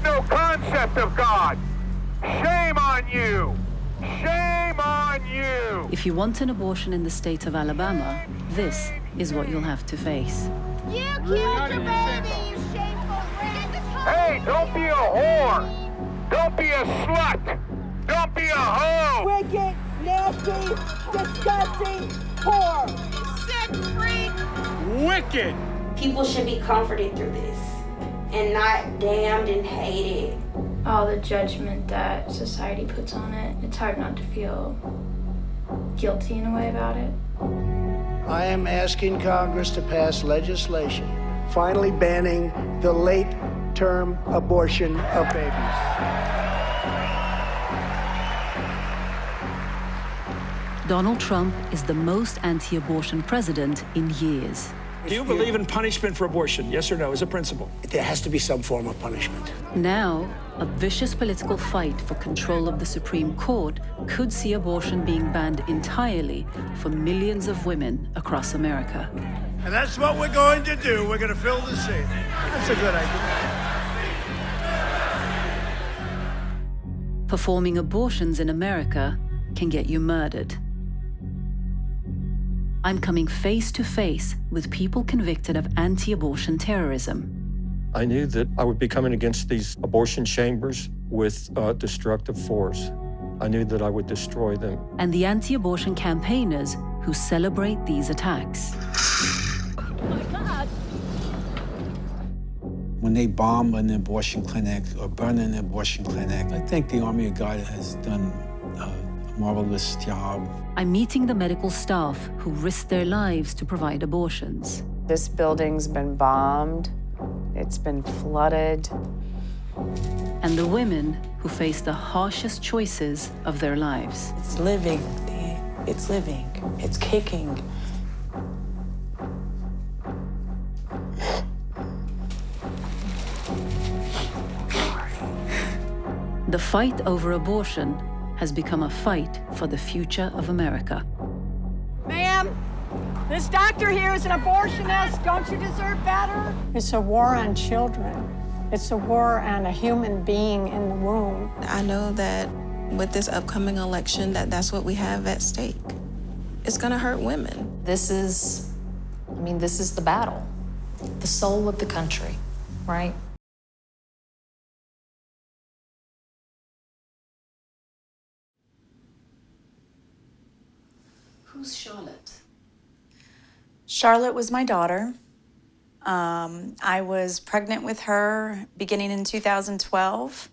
have no concept of God. Shame on you. Shame on you. If you want an abortion in the state of Alabama, this is what you'll have to face. You killed your baby, you shameful rat. Hey, don't be a whore. Don't be a slut. Don't be a hoe. Wicked, nasty, disgusting whore. Sick freak. Wicked. People should be comforted through this and not damned and hated. All the judgment that society puts on it, it's hard not to feel guilty in a way about it. I am asking Congress to pass legislation finally banning the late-term abortion of babies. Donald Trump is the most anti-abortion president in years. Do you believe in punishment for abortion? Yes or no, as a principle? There has to be some form of punishment. Now, a vicious political fight for control of the Supreme Court could see abortion being banned entirely for millions of women across America. And that's what we're going to do. We're going to fill the seat. That's a good idea. Performing abortions in America can get you murdered. I'm coming face to face with people convicted of anti-abortion terrorism. I knew that I would be coming against these abortion chambers with destructive force. I knew that I would destroy them. And the anti-abortion campaigners who celebrate these attacks. When they bomb an abortion clinic or burn an abortion clinic, I think the Army of God has done a marvelous job. I'm meeting the medical staff who risk their lives to provide abortions. This building's been bombed. It's been flooded. And the women who face the harshest choices of their lives. It's living, Deeyah. It's living. It's kicking. The fight over abortion has become a fight for the future of America. Ma'am, this doctor here is an abortionist. Don't you deserve better? It's a war on children. It's a war on a human being in the womb. I know that with this upcoming election, that's what we have at stake. It's gonna hurt women. This is the battle, the soul of the country, right? Who's Charlotte? Charlotte was my daughter. I was pregnant with her beginning in 2012.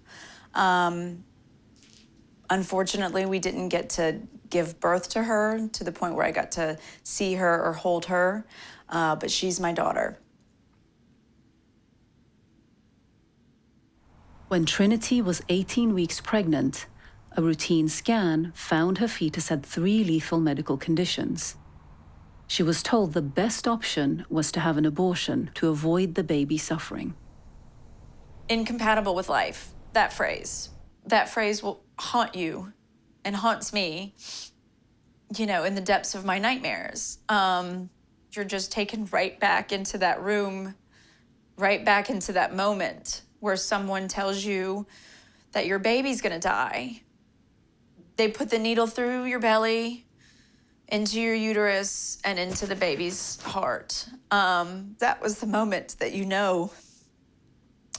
Unfortunately, we didn't get to give birth to her to the point where I got to see her or hold her, but she's my daughter. When Trinity was 18 weeks pregnant, a routine scan found her fetus had 3 lethal medical conditions. She was told the best option was to have an abortion to avoid the baby suffering. Incompatible with life, that phrase. That phrase will haunt you and haunts me, you know, in the depths of my nightmares. You're just taken right back into that room, right back into that moment where someone tells you that your baby's gonna die. They put the needle through your belly, into your uterus, and into the baby's heart. That was the moment that you know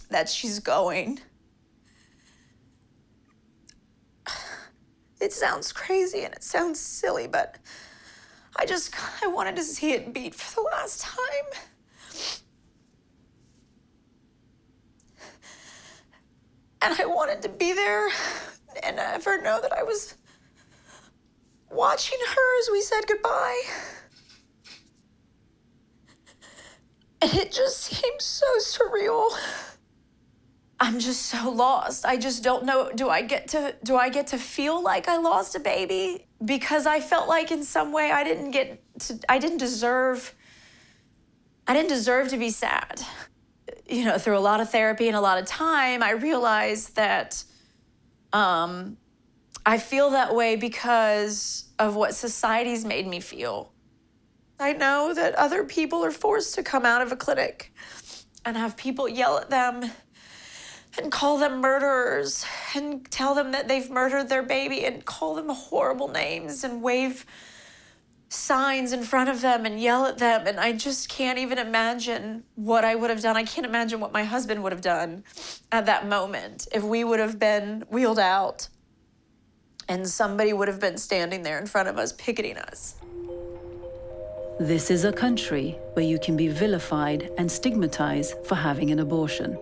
that she's going. It sounds crazy and it sounds silly, but I wanted to see it beat for the last time. And I wanted to be there and have her know that I was watching her as we said goodbye. And it just seems so surreal. I'm just so lost. I just don't know, do I get to feel like I lost a baby? Because I felt like in some way I didn't deserve to be sad. You know, through a lot of therapy and a lot of time, I realized that I feel that way because of what society's made me feel. I know that other people are forced to come out of a clinic and have people yell at them and call them murderers and tell them that they've murdered their baby and call them horrible names and wave signs in front of them and yell at them. And I just can't even imagine what I would have done. I can't imagine what my husband would have done at that moment if we would have been wheeled out and somebody would have been standing there in front of us, picketing us. This is a country where you can be vilified and stigmatized for having an abortion.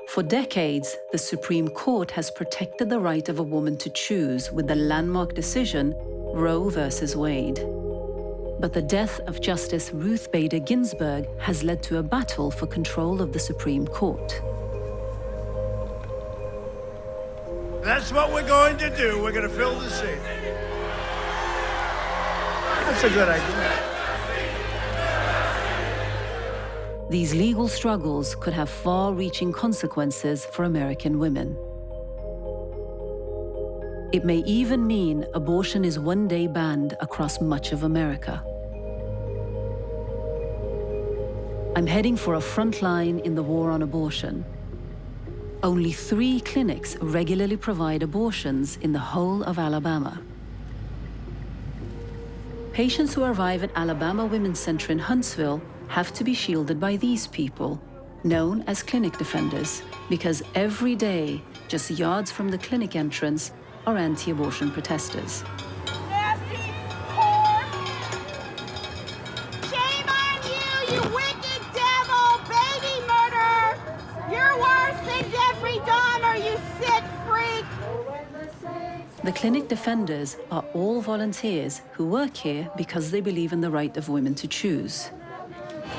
For decades, the Supreme Court has protected the right of a woman to choose with the landmark decision Roe versus Wade. But the death of Justice Ruth Bader Ginsburg has led to a battle for control of the Supreme Court. That's what we're going to do. We're going to fill the seat. That's a good idea. These legal struggles could have far-reaching consequences for American women. It may even mean abortion is one day banned across much of America. I'm heading for a front line in the war on abortion. Only 3 clinics regularly provide abortions in the whole of Alabama. Patients who arrive at Alabama Women's Center in Huntsville have to be shielded by these people, known as clinic defenders, because every day, just yards from the clinic entrance, are anti-abortion protesters. Nasty whore! Shame on you, you wicked devil, baby murderer! You're worse than Jeffrey Dahmer, you sick freak! The clinic defenders are all volunteers who work here because they believe in the right of women to choose.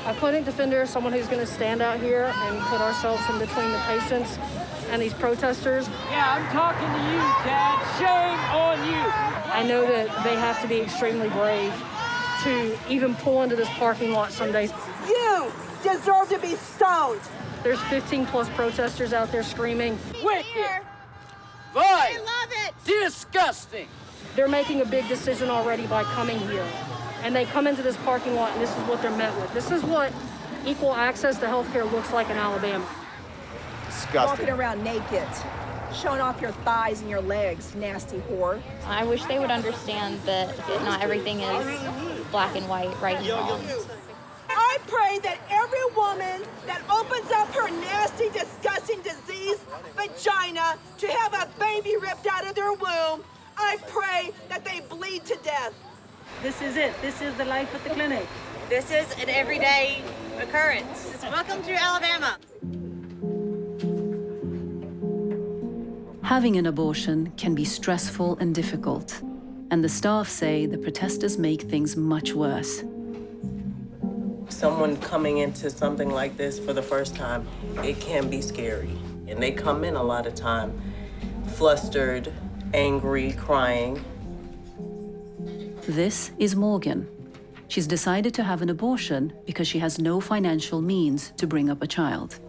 A clinic defender is someone who's going to stand out here and put ourselves in between the patients and these protesters. Yeah, I'm talking to you, Dad. Shame on you. I know that they have to be extremely brave to even pull into this parking lot some days. You deserve to be stoned! There's 15+ protesters out there screaming. Wicked. Vile. I love it! Disgusting. They're making a big decision already by coming here. And they come into this parking lot and this is what they're met with. This is what equal access to healthcare looks like in Alabama. Disgusting. Walking around naked, showing off your thighs and your legs, nasty whore. I wish they would understand that not everything is black and white, right and wrong. I pray that every woman that opens up her nasty, disgusting disease vagina to have a baby ripped out of their womb, I pray that they bleed to death. This is it. This is the life at the clinic. This is an everyday occurrence. Welcome to Alabama. Having an abortion can be stressful and difficult, and the staff say the protesters make things much worse. Someone coming into something like this for the first time, it can be scary. And they come in a lot of time flustered, angry, crying. This is Morgan. She's decided to have an abortion because she has no financial means to bring up a child.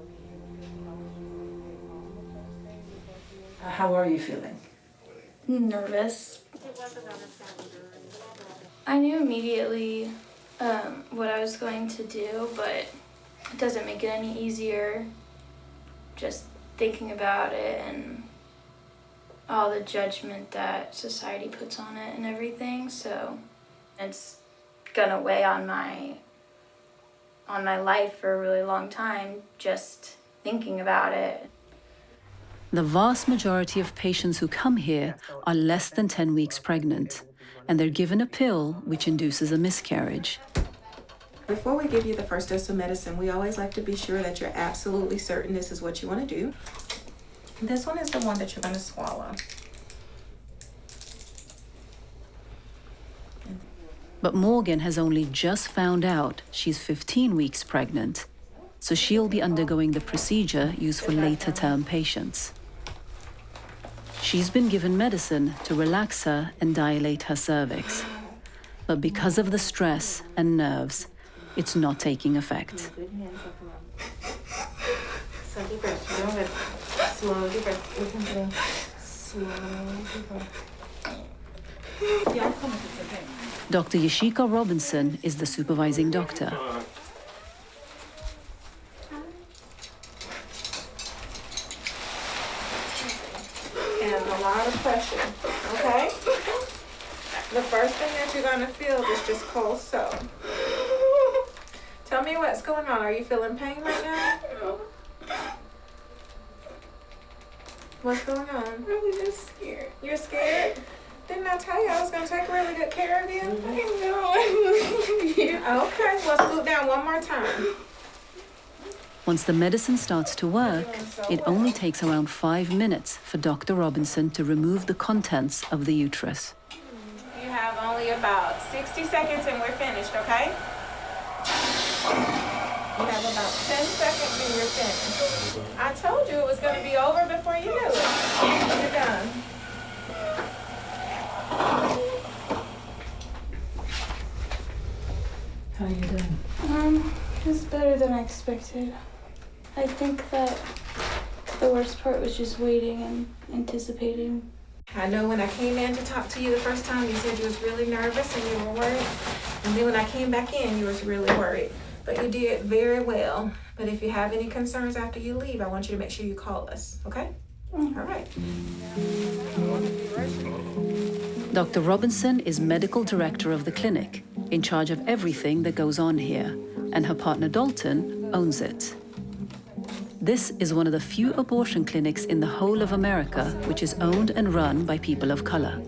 How are you feeling? Nervous. I knew immediately what I was going to do, but it doesn't make it any easier just thinking about it and all the judgment that society puts on it and everything. So it's gonna weigh on my life for a really long time just thinking about it. The vast majority of patients who come here are less than 10 weeks pregnant, and they're given a pill which induces a miscarriage. Before we give you the first dose of medicine, we always like to be sure that you're absolutely certain this is what you want to do. This one is the one that you're going to swallow. But Morgan has only just found out she's 15 weeks pregnant, so she'll be undergoing the procedure used for later term patients. She's been given medicine to relax her and dilate her cervix. But because of the stress and nerves, it's not taking effect. So deep breath. Real good. Slow deep breath. Listen to me. Slow deep breath. Yeah, I'll come if it's okay. Dr. Yashika Robinson is the supervising doctor. a lot of pressure, okay? The first thing that you're gonna feel is just cold sore. Tell me what's going on. Are you feeling pain right now? No. What's going on? I'm just scared. You're scared? Didn't I tell you I was gonna take really good care of you? I know. I believe you. Okay, well, scoot down one more time. Once the medicine starts to work, it only takes around 5 minutes for Dr. Robinson to remove the contents of the uterus. You have only about 60 seconds and we're finished, okay? You have about 10 seconds and you're finished. I told you it was going to be over before you knew it. You're done. How are you doing? It's better than I expected. I think that the worst part was just waiting and anticipating. I know when I came in to talk to you the first time, you said you was really nervous and you were worried. And then when I came back in, you was really worried. But you did very well. But if you have any concerns after you leave, I want you to make sure you call us, okay? All right. Dr. Robinson is medical director of the clinic, in charge of everything that goes on here, and her partner Dalton owns it. This is one of the few abortion clinics in the whole of America which is owned and run by people of color.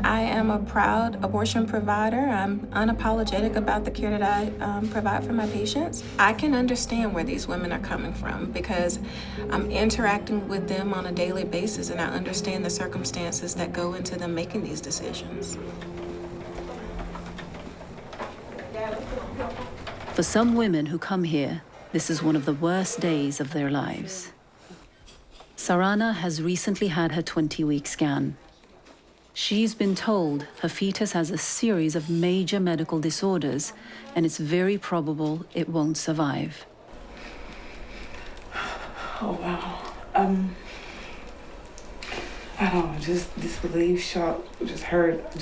I am a proud abortion provider. I'm unapologetic about the care that I provide for my patients. I can understand where these women are coming from because I'm interacting with them on a daily basis and I understand the circumstances that go into them making these decisions. For some women who come here, this is one of the worst days of their lives. Sarana has recently had her 20-week scan. She's been told her fetus has a series of major medical disorders, and it's very probable it won't survive. Oh, wow. I don't know, just disbelief, shock, just hurt, I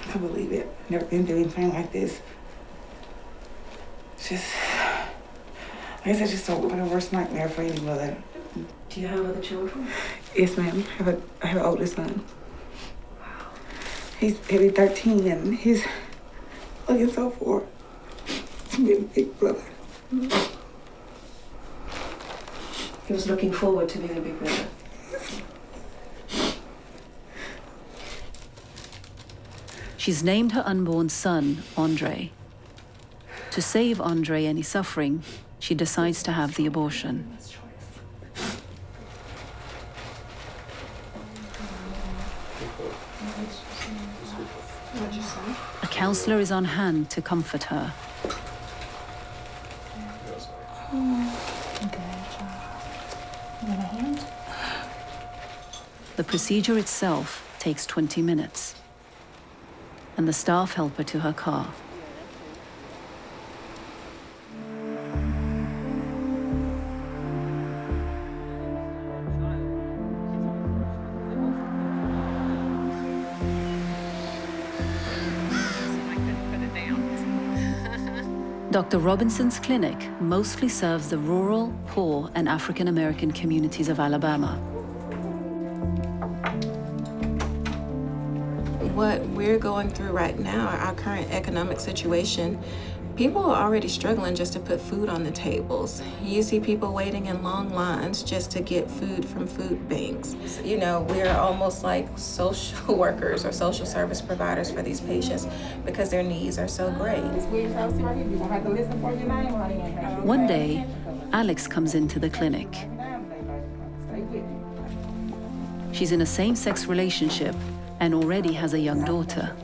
can't believe it. Never been through anything like this. I guess it's just a worst nightmare for any mother. Do you have other children? Yes, ma'am. I have an oldest son. Wow. He'll be 13 and he's looking so forward to being a big brother. He was looking forward to being a big brother. She's named her unborn son, Andre. To save Andre any suffering, she decides to have the abortion. A counselor is on hand to comfort her. The procedure itself takes 20 minutes, and the staff help her to her car. Dr. Robinson's clinic mostly serves the rural, poor, and African-American communities of Alabama. What we're going through right now, our current economic situation, people are already struggling just to put food on the tables. You see people waiting in long lines just to get food from food banks. You know, we're almost like social workers or social service providers for these patients because their needs are so great. One day, Alex comes into the clinic. She's in a same-sex relationship and already has a young daughter.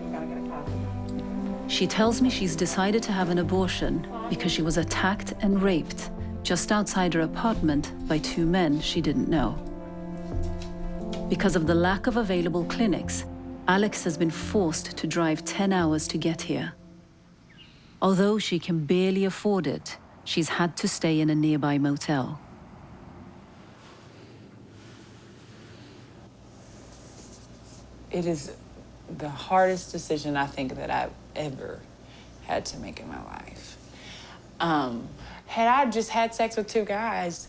She tells me she's decided to have an abortion because she was attacked and raped just outside her apartment by two men she didn't know. Because of the lack of available clinics, Alex has been forced to drive 10 hours to get here. Although she can barely afford it, she's had to stay in a nearby motel. It is the hardest decision I think that I've ever had to make in my life. Had I just had sex with two guys,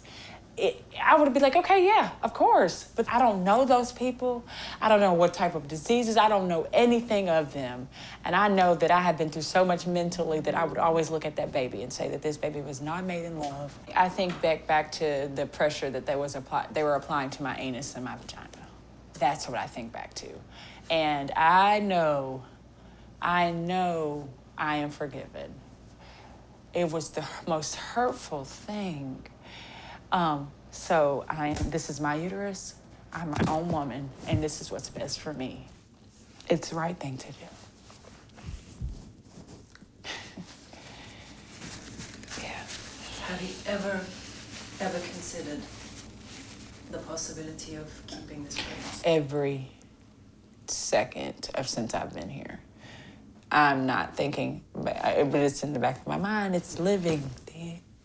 I would be like, okay, yeah, of course. But I don't know those people. I don't know what type of diseases. I don't know anything of them. And I know that I have been through so much mentally that I would always look at that baby and say that this baby was not made in love. I think back to the pressure that they were applying to my anus and my vagina. That's what I think back to. And I know I am forgiven. It was the most hurtful thing. So this is my uterus, I'm my own woman, and this is what's best for me. It's the right thing to do. Yeah. Have you ever considered the possibility of keeping this pregnancy? Every second since I've been here. I'm not thinking, but it's in the back of my mind. It's living,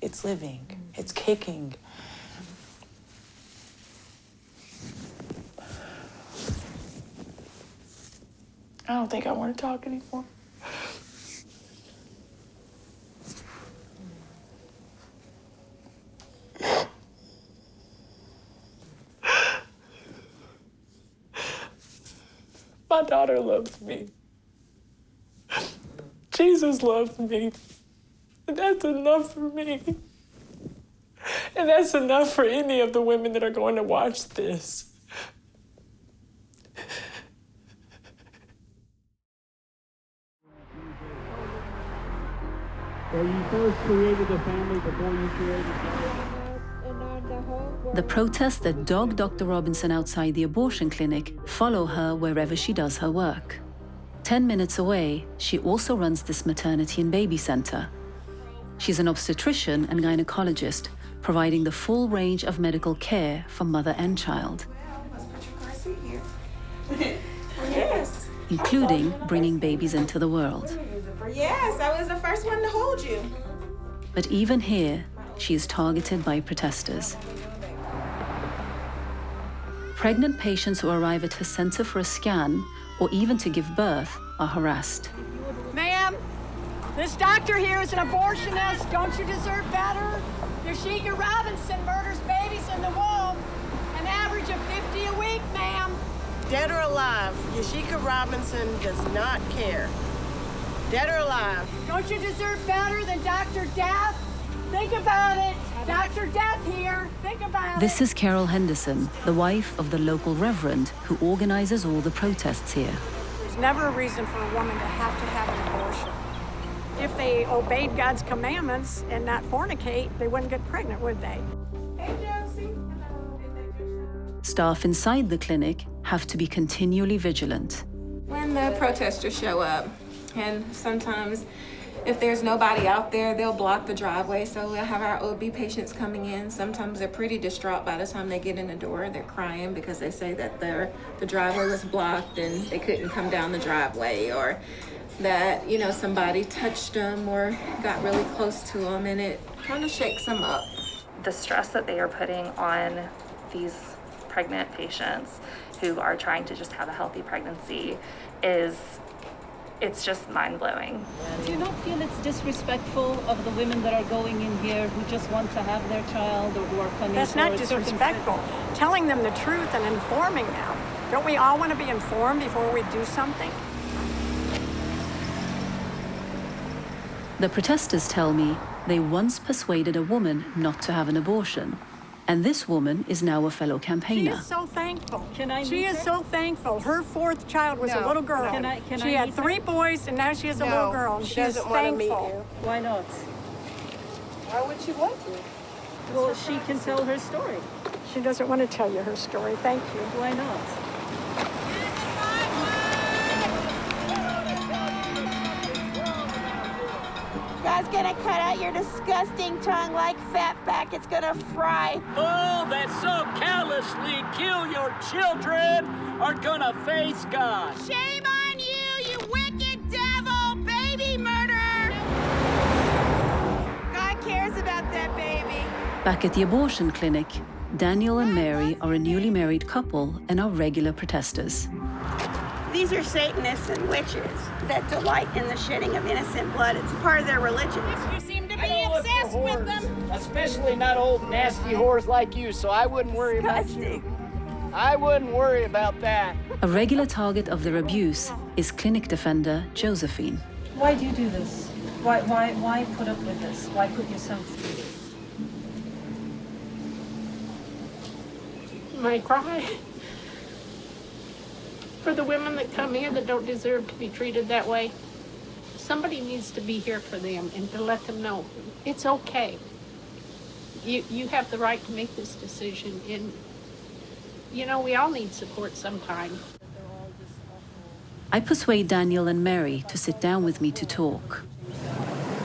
it's living, it's kicking. I don't think I want to talk anymore. My daughter loves me. Jesus loves me. And that's enough for me. And that's enough for any of the women that are going to watch this. So you first created a family before you created The protests that dog Dr. Robinson outside the abortion clinic follow her wherever she does her work. 10 minutes away, she also runs this maternity and baby center. She's an obstetrician and gynecologist, providing the full range of medical care for mother and child, Yes. including bringing babies into the world. Yes, I was the first one to hold you. But even here, she is targeted by protesters. Pregnant patients who arrive at her center for a scan or even to give birth are harassed. Ma'am, this doctor here is an abortionist. Don't you deserve better? Deeyah Robinson murders babies in the womb, an average of 50 a week, ma'am. Dead or alive, Deeyah Robinson does not care. Dead or alive. Don't you deserve better than Dr. Death? Think about it. Dr. Death here. Think about it. This is Carol Henderson, the wife of the local reverend who organizes all the protests here. There's never a reason for a woman to have an abortion. If they obeyed God's commandments and not fornicate, they wouldn't get pregnant, would they? Hey, Josie. Staff inside the clinic have to be continually vigilant. When the protesters show up, and sometimes if there's nobody out there, they'll block the driveway. So we'll have our OB patients coming in. Sometimes they're pretty distraught by the time they get in the door. They're crying because they say that the driveway was blocked and they couldn't come down the driveway, or that, you know, somebody touched them or got really close to them, and it kind of shakes them up. The stress that they are putting on these pregnant patients who are trying to just have a healthy pregnancy it's just mind-blowing. Do you not feel it's disrespectful of the women that are going in here who just want to have their child or who are coming? That's not disrespectful. Telling them the truth and informing them. Don't we all want to be informed before we do something? The protesters tell me they once persuaded a woman not to have an abortion. And this woman is now a fellow campaigner. She is so thankful. She is so thankful. Her fourth child was a little girl. She had 3 boys, and now she has a little girl. And she is thankful. Why not? Why would she want to? Well, she can tell her story. She doesn't want to tell you her story. Thank you. Why not? God's gonna cut out your disgusting tongue like fatback. It's gonna fry. All that so callously kill your children are gonna face God. Shame on you, you wicked devil, baby murderer! God cares about that baby. Back at the abortion clinic, Daniel and Mary are a newly married couple and are regular protesters. These are Satanists and witches that delight in the shedding of innocent blood. It's part of their religion. You seem to be obsessed with them. That's especially not old nasty whores like you, so I wouldn't worry about you. I wouldn't worry about that. A regular target of their abuse is clinic defender Josephine. Why do you do this? Why put up with this? Why put yourself through this? I cry for the women that come here that don't deserve to be treated that way. Somebody needs to be here for them and to let them know it's okay. You have the right to make this decision, and you know, we all need support sometimes. I persuade Daniel and Mary to sit down with me to talk.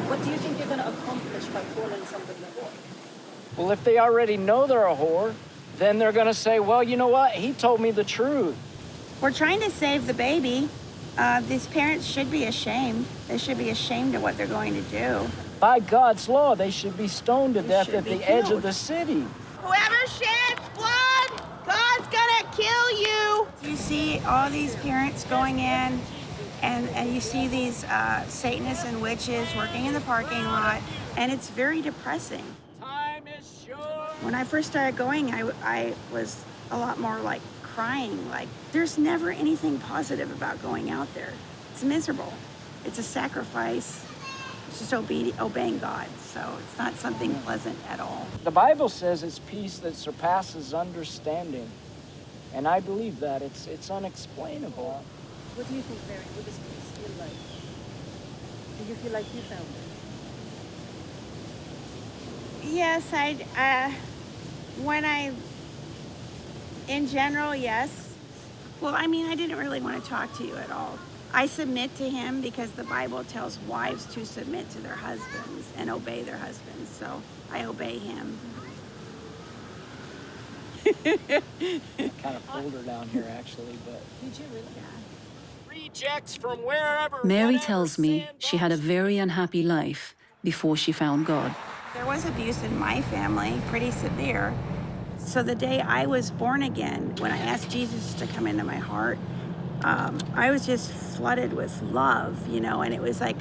What do you think you're going to accomplish by calling somebody a whore? Well, if they already know they're a whore, then they're gonna say, well, you know what? He told me the truth. We're trying to save the baby. These parents should be ashamed. They should be ashamed of what they're going to do. By God's law, they should be stoned to death at the edge of the city. Whoever sheds blood, God's gonna kill you. You see all these parents going in, and you see these Satanists and witches working in the parking lot, and it's very depressing. Time is short. When I first started going, I was a lot more like crying. Like, there's never anything positive about going out there. It's miserable. It's a sacrifice. It's just obeying God. So it's not something pleasant at all. The Bible says it's peace that surpasses understanding. And I believe that. It's unexplainable. What do you think, Mary? What does peace feel like? Do you feel like you found it? Yes, in general, yes. Well, I mean, I didn't really want to talk to you at all. I submit to him because the Bible tells wives to submit to their husbands and obey their husbands, so I obey him. Kind of pulled her down here, actually, but... Did you really? Rejects from wherever... Mary tells me she had a very unhappy life before she found God. There was abuse in my family, pretty severe. So the day I was born again, when I asked Jesus to come into my heart, I was just flooded with love, you know, and it was like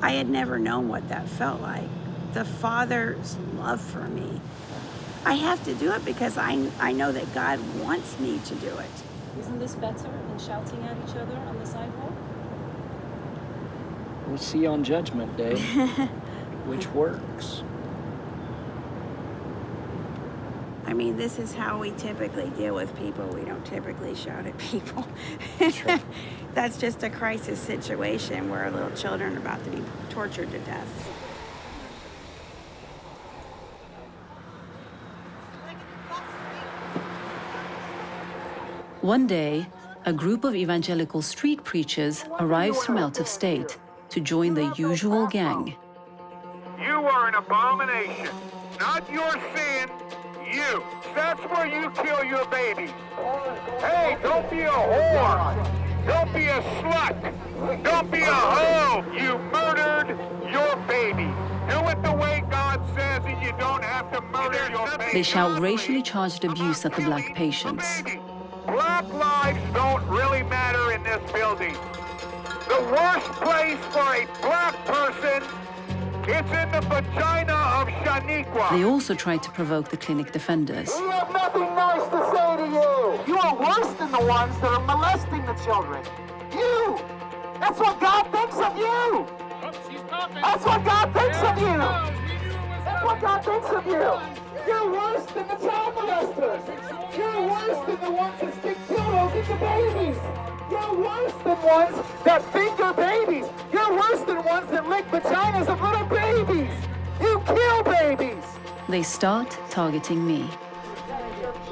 I had never known what that felt like. The Father's love for me. I have to do it because I know that God wants me to do it. Isn't this better than shouting at each other on the sidewalk? We'll see on Judgment Day which works. I mean, this is how we typically deal with people. We don't typically shout at people. That's just a crisis situation where little children are about to be tortured to death. One day, a group of evangelical street preachers arrives from out of state to join the usual gang. You are an abomination. Not your sin, you. That's where you kill your baby. Hey, don't be a whore. Don't be a slut. Don't be a hoe. You murdered your baby. Do it the way God says, and you don't have to murder your baby. They shout racially charged abuse at the black patients. Black lives don't really matter in this building. The worst place for a black person, it's in the vagina of Shaniqua. They also tried to provoke the clinic defenders. We have nothing nice to say to you. You are worse than the ones that are molesting the children. You! That's what God thinks of you! That's what God thinks of you! That's what God thinks of you! You're worse than the child molesters! You're worse than the ones that stick dildos into babies! You're worse than ones that finger babies! You're worse than ones that lick vaginas of little babies! You kill babies! They start targeting me.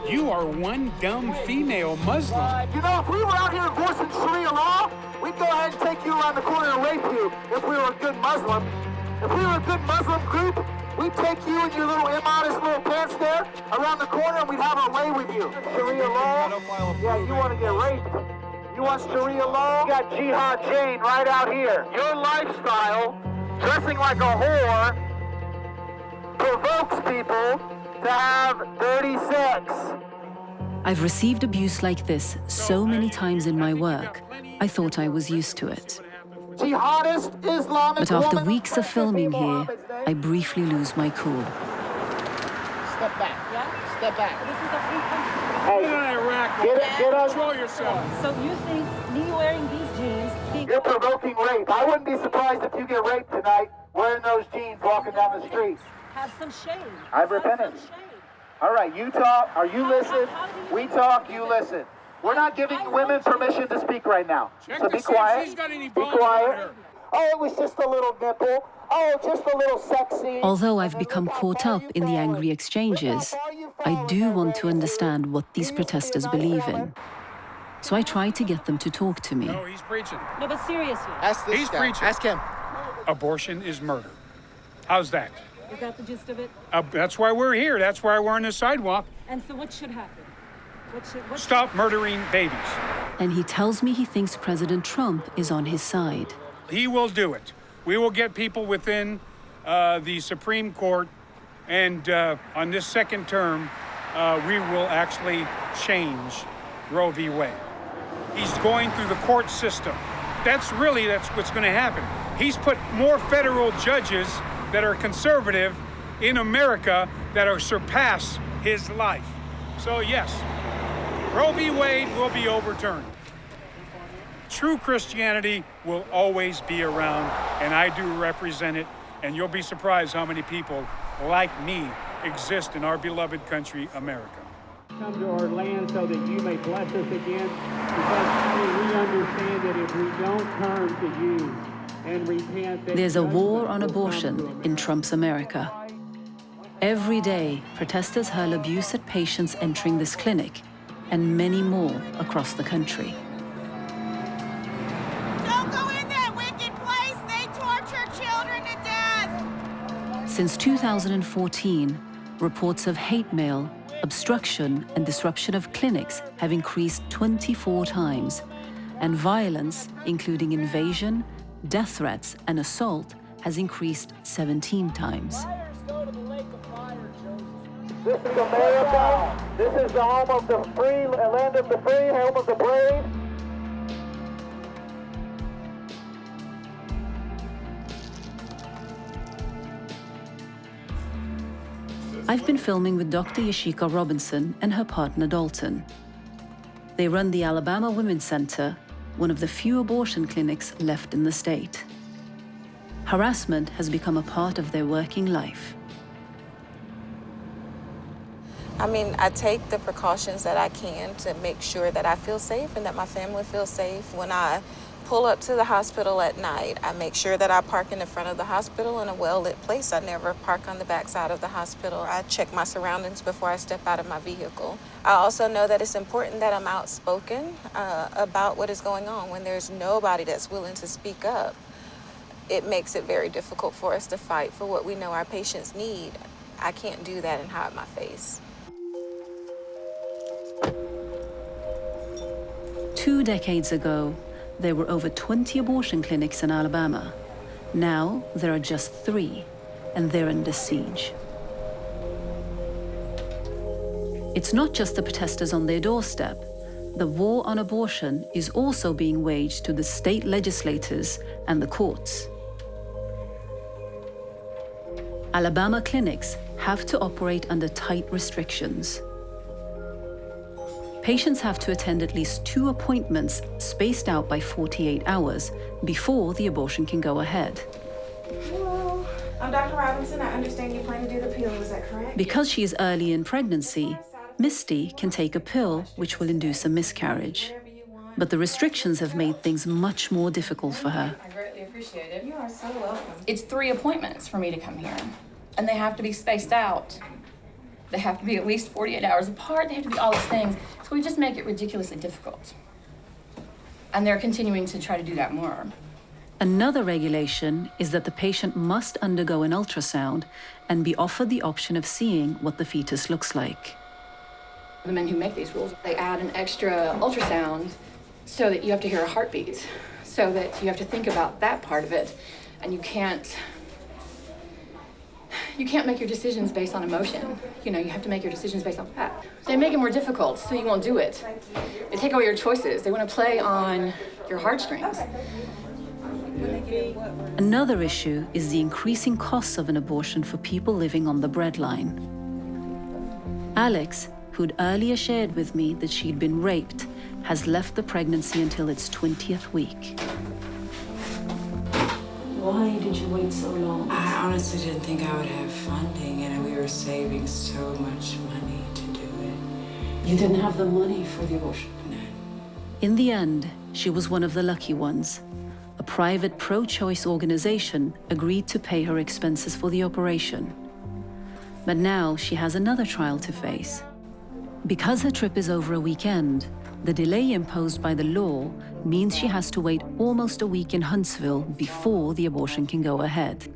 You are one dumb female Muslim. You know, if we were out here enforcing Sharia law, we'd go ahead and take you around the corner and rape you if we were a good Muslim. If we were a good Muslim group, we'd take you and your little immodest little pants there around the corner and we'd have our way with you. Sharia law? Yeah, you want to get raped. You want Sharia law? You got Jihad Jane right out here. Your lifestyle, dressing like a whore, provokes people to have dirty sex. I've received abuse like this so many times in my work, I thought I was used to it. jihadist Islamic But after woman. weeks of filming here, I briefly lose my cool. Step back. Yeah? Step back. This is a free country. Hey, get on. Control yourself. So you think me wearing these jeans... You're provoking rape. I wouldn't be surprised if you get raped tonight wearing those jeans walking down the street. Have some shame. I've repented. All right, you talk, or you listen. We talk, you listen. We're not giving women permission to speak right now. So be quiet. Be quiet. Oh, it was just a little nipple. Oh, just a little sexy. Although I've become caught up in the angry exchanges, I do want to understand what these protesters believe in. So I try to get them to talk to me. No, he's preaching. No, but seriously. Ask this He's guy. preaching. Ask him. Abortion is murder. How's that? Is that the gist of it? That's why we're here. That's why we're on the sidewalk. And so what should happen? Stop murdering babies. And he tells me he thinks President Trump is on his side. He will do it. We will get people within the Supreme Court, and on this second term, we will actually change Roe v. Wade. He's going through the court system. That's what's going to happen. He's put more federal judges that are conservative in America that are surpass his life. So yes, Roe v. Wade will be overturned. True Christianity will always be around, and I do represent it, and you'll be surprised how many people like me exist in our beloved country, America. Come to our land so that you may bless us again, because we understand that if we don't turn to you and repent... There's a war on abortion in Trump's America. Every day, protesters hurl abuse at patients entering this clinic, and many more across the country. Don't go in that wicked place! They torture children to death! Since 2014, reports of hate mail, obstruction, and disruption of clinics have increased 24 times, and violence, including invasion, death threats, and assault, has increased 17 times. This is America. This is the home of the free, land of the free, home of the brave. I've been filming with Dr. Yashika Robinson and her partner Dalton. They run the Alabama Women's Center, one of the few abortion clinics left in the state. Harassment has become a part of their working life. I mean, I take the precautions that I can to make sure that I feel safe and that my family feels safe. When I pull up to the hospital at night, I make sure that I park in the front of the hospital in a well-lit place. I never park on the back side of the hospital. I check my surroundings before I step out of my vehicle. I also know that it's important that I'm outspoken about what is going on. When there's nobody that's willing to speak up, it makes it very difficult for us to fight for what we know our patients need. I can't do that and hide my face. 2 decades ago, there were over 20 abortion clinics in Alabama. Now, there are just 3, and they're under siege. It's not just the protesters on their doorstep. The war on abortion is also being waged to the state legislators and the courts. Alabama clinics have to operate under tight restrictions. Patients have to attend at least 2 appointments spaced out by 48 hours before the abortion can go ahead. Hello, I'm Dr. Robinson. I understand you plan to do the pill, is that correct? Because she is early in pregnancy, Misty can take a pill which will induce a miscarriage. But the restrictions have made things much more difficult for her. I greatly appreciate it. You are so welcome. It's 3 appointments for me to come here, and they have to be spaced out. They have to be at least 48 hours apart. They have to be all these things. So we just make it ridiculously difficult. And they're continuing to try to do that more. Another regulation is that the patient must undergo an ultrasound and be offered the option of seeing what the fetus looks like. The men who make these rules, they add an extra ultrasound so that you have to hear a heartbeat, so that you have to think about that part of it, and you can't make your decisions based on emotion. You know, you have to make your decisions based on fact. They make it more difficult, so you won't do it. They take away your choices. They want to play on your heartstrings. Another issue is the increasing costs of an abortion for people living on the breadline. Alex, who'd earlier shared with me that she'd been raped, has left the pregnancy until its 20th week. Why did you wait so long? I honestly didn't think I would have funding, and we were saving so much money to do it. You didn't have the money for the abortion? No. In the end, she was one of the lucky ones. A private pro-choice organization agreed to pay her expenses for the operation. But now she has another trial to face. Because her trip is over a weekend, the delay imposed by the law means she has to wait almost a week in Huntsville before the abortion can go ahead.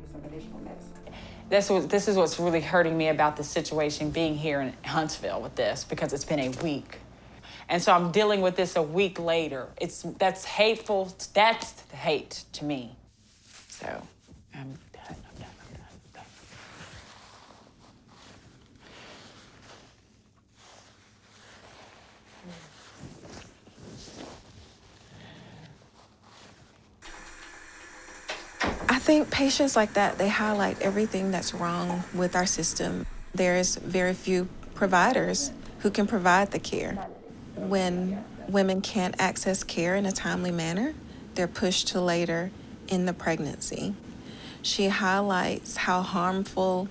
This is what's really hurting me about the situation, being here in Huntsville with this, because it's been a week. And so I'm dealing with this a week later. That's hateful. That's hate to me. So I'm done. I think patients like that, they highlight everything that's wrong with our system. There's very few providers who can provide the care. When women can't access care in a timely manner, they're pushed to later in the pregnancy. She highlights how harmful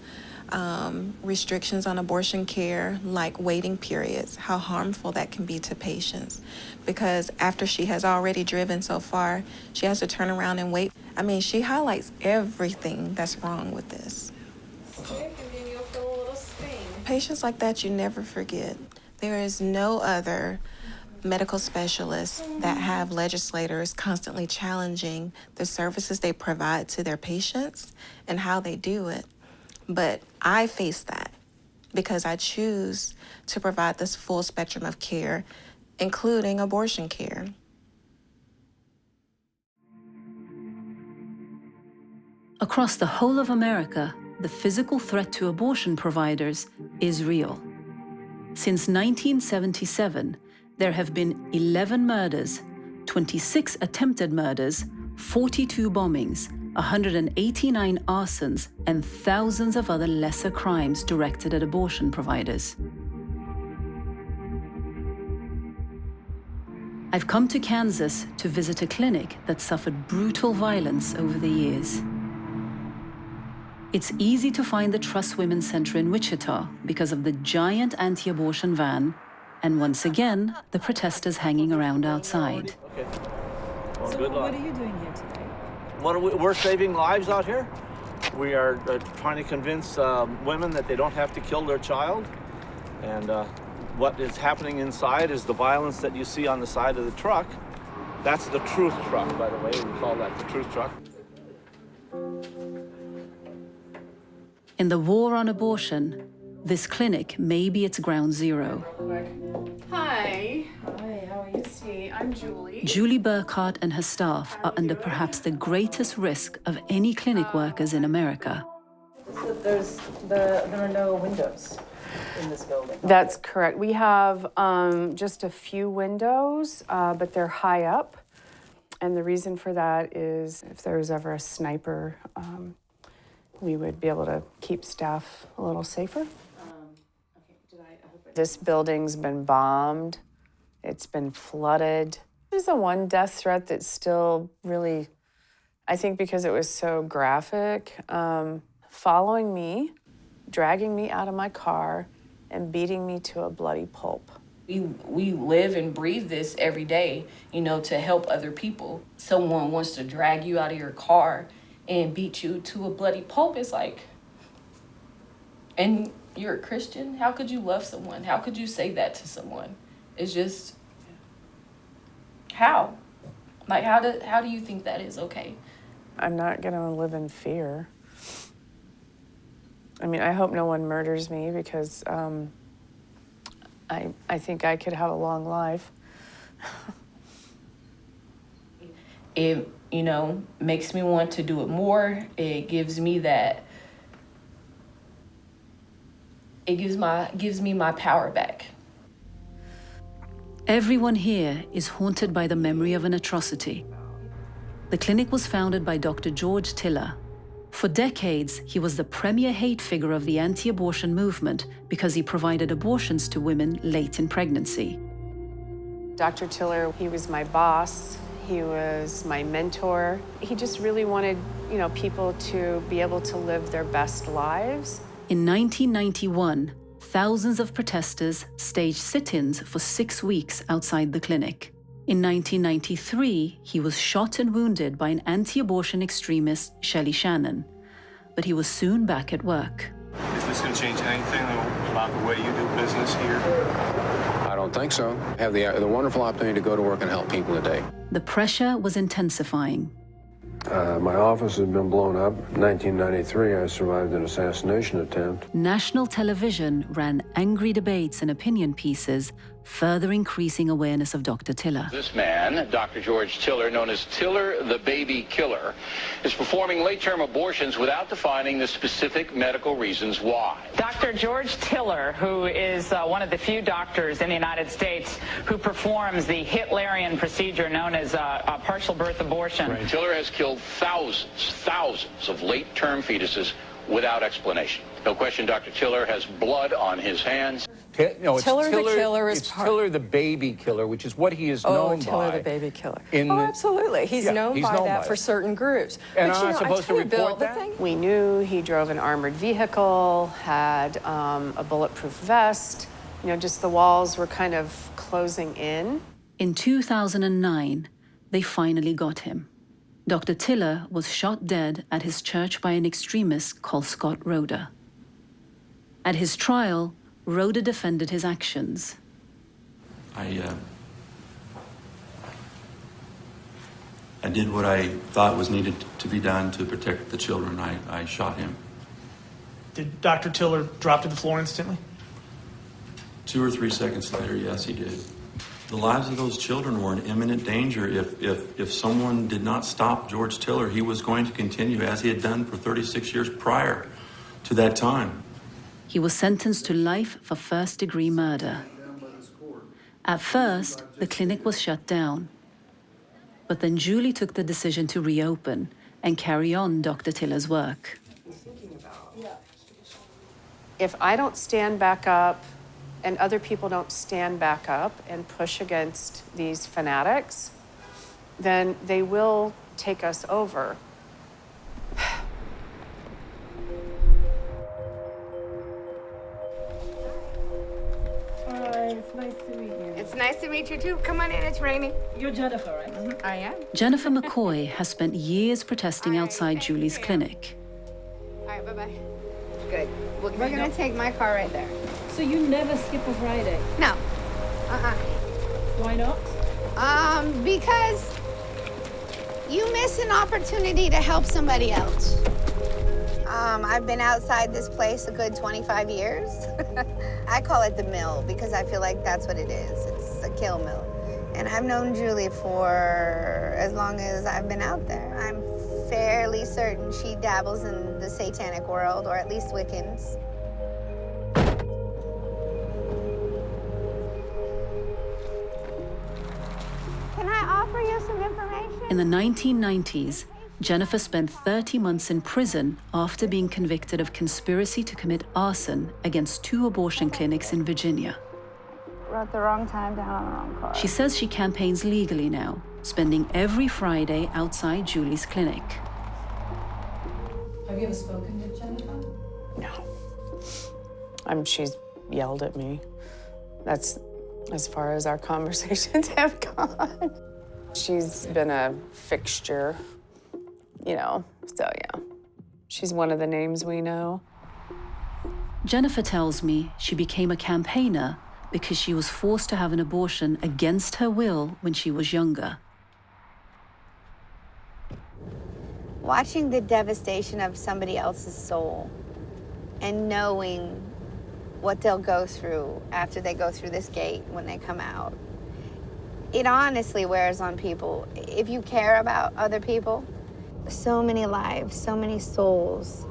restrictions on abortion care, like waiting periods, how harmful that can be to patients. Because after she has already driven so far, she has to turn around and wait. I mean, she highlights everything that's wrong with this. Patients like that you never forget. There is no other medical specialists that have legislators constantly challenging the services they provide to their patients and how they do it. But I face that because I choose to provide this full spectrum of care, including abortion care. Across the whole of America, the physical threat to abortion providers is real. Since 1977, there have been 11 murders, 26 attempted murders, 42 bombings, 189 arsons, and thousands of other lesser crimes directed at abortion providers. I've come to Kansas to visit a clinic that suffered brutal violence over the years. It's easy to find the Trust Women's Center in Wichita because of the giant anti-abortion van, and once again, the protesters hanging around outside. Okay. Well, So good luck. what are you doing here today? We're saving lives out here. We are trying to convince women that they don't have to kill their child. And what is happening inside is the violence that you see on the side of the truck. That's the truth truck, by the way. We call that the truth truck. In the war on abortion, this clinic may be its ground zero. Hi. Hi, how are you? See, I'm Julie. Julie Burkhart and her staff are under perhaps the greatest risk of any clinic workers in America. So there are no windows in this building. That's correct. We have just a few windows, but they're high up. And the reason for that is if there was ever a sniper, we would be able to keep staff a little safer. This building's been bombed. It's been flooded. There's the one death threat that's still really, I think because it was so graphic, following me, dragging me out of my car, and beating me to a bloody pulp. We live and breathe this every day, you know, to help other people. Someone wants to drag you out of your car and beat you to a bloody pulp. It's like, and you're a Christian? How could you love someone? How could you say that to someone? It's just, how? Like, how do you think that is okay? I'm not gonna live in fear. I mean, I hope no one murders me because I think I could have a long life. It, you know, makes me want to do it more. It gives me that, it gives me my power back. Everyone here is haunted by the memory of an atrocity. The clinic was founded by Dr. George Tiller. For decades, he was the premier hate figure of the anti-abortion movement because he provided abortions to women late in pregnancy. Dr. Tiller, he was my boss. He was my mentor. He just really wanted, people to be able to live their best lives. In 1991, thousands of protesters staged sit-ins for 6 weeks outside the clinic. In 1993, he was shot and wounded by an anti-abortion extremist, Shelley Shannon, but he was soon back at work. Is this going to change anything about the way you do business here? I don't think so. I have the wonderful opportunity to go to work and help people today. The pressure was intensifying. My office had been blown up. In 1993, I survived an assassination attempt. National television ran angry debates and opinion pieces, further increasing awareness of Dr. Tiller. This man, Dr. George Tiller, known as Tiller the Baby Killer, is performing late-term abortions without defining the specific medical reasons why. Dr. George Tiller, who is one of the few doctors in the United States who performs the Hitlerian procedure known as a partial birth abortion. Right. Tiller has killed thousands of late-term fetuses without explanation. No question Dr. Tiller has blood on his hands. No, it's Tiller the Killer is Tiller the Baby Killer, which is what he is known by. Tiller the Baby Killer. Absolutely. He's known by that for certain groups. And I'm not supposed to report that? We knew he drove an armored vehicle, had a bulletproof vest. Just the walls were kind of closing in. In 2009, they finally got him. Dr. Tiller was shot dead at his church by an extremist called Scott Roeder. At his trial, Roeder defended his actions. I did what I thought was needed to be done to protect the children. I shot him. Did Dr. Tiller drop to the floor instantly? 2 or 3 seconds later, yes, he did. The lives of those children were in imminent danger. If someone did not stop George Tiller, he was going to continue as he had done for 36 years prior to that time. He was sentenced to life for first-degree murder. At first, the clinic was shut down. But then Julie took the decision to reopen and carry on Dr. Tiller's work. If I don't stand back up and other people don't stand back up and push against these fanatics, then they will take us over. It's nice to meet you. It's nice to meet you too. Come on in, it's raining. You're Jennifer, right? Mm-hmm. I am. Jennifer McCoy has spent years protesting outside Julie's clinic. All right, bye-bye. Good. We're gonna take my car right there. So you never skip a Friday? No. Why not? Because you miss an opportunity to help somebody else. I've been outside this place a good 25 years. I call it the mill because I feel like that's what it is. It's a kill mill. And I've known Julie for as long as I've been out there. I'm fairly certain she dabbles in the satanic world, or at least Wiccans. Can I offer you some information? In the 1990s, Jennifer spent 30 months in prison after being convicted of conspiracy to commit arson against 2 abortion clinics in Virginia. Wrote the wrong time down on the wrong card. She says she campaigns legally now, spending every Friday outside Julie's clinic. Have you ever spoken to Jennifer? No. She's yelled at me. That's as far as our conversations have gone. She's been a fixture, so yeah. She's one of the names we know. Jennifer tells me she became a campaigner because she was forced to have an abortion against her will when she was younger. Watching the devastation of somebody else's soul and knowing what they'll go through after they go through this gate when they come out, it honestly wears on people. If you care about other people, so many lives, so many souls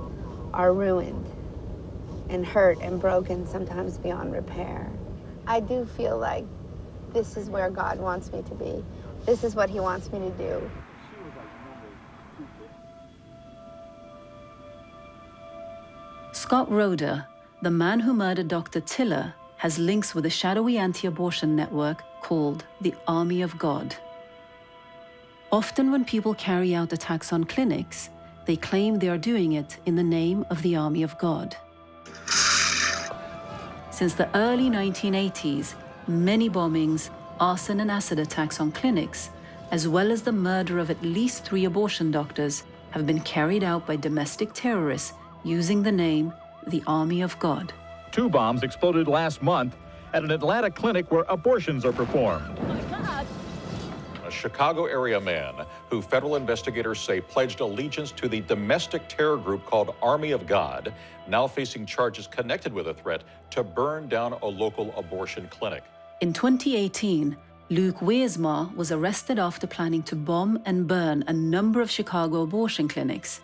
are ruined and hurt and broken, sometimes beyond repair. I do feel like this is where God wants me to be. This is what he wants me to do. Scott Roeder, the man who murdered Dr. Tiller, has links with a shadowy anti-abortion network called the Army of God. Often when people carry out attacks on clinics, they claim they are doing it in the name of the Army of God. Since the early 1980s, many bombings, arson and acid attacks on clinics, as well as the murder of at least 3 abortion doctors, have been carried out by domestic terrorists using the name the Army of God. 2 bombs exploded last month at an Atlanta clinic where abortions are performed. A Chicago area man who federal investigators say pledged allegiance to the domestic terror group called Army of God, now facing charges connected with a threat to burn down a local abortion clinic. In 2018, Luke Wiersma was arrested after planning to bomb and burn a number of Chicago abortion clinics.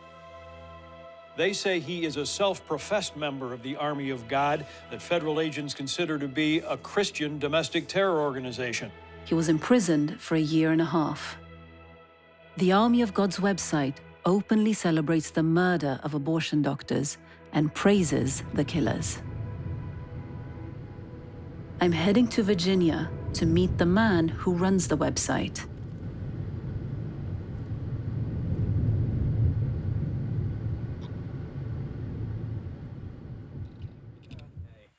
They say he is a self-professed member of the Army of God that federal agents consider to be a Christian domestic terror organization. He was imprisoned for a year and a half. The Army of God's website openly celebrates the murder of abortion doctors and praises the killers. I'm heading to Virginia to meet the man who runs the website.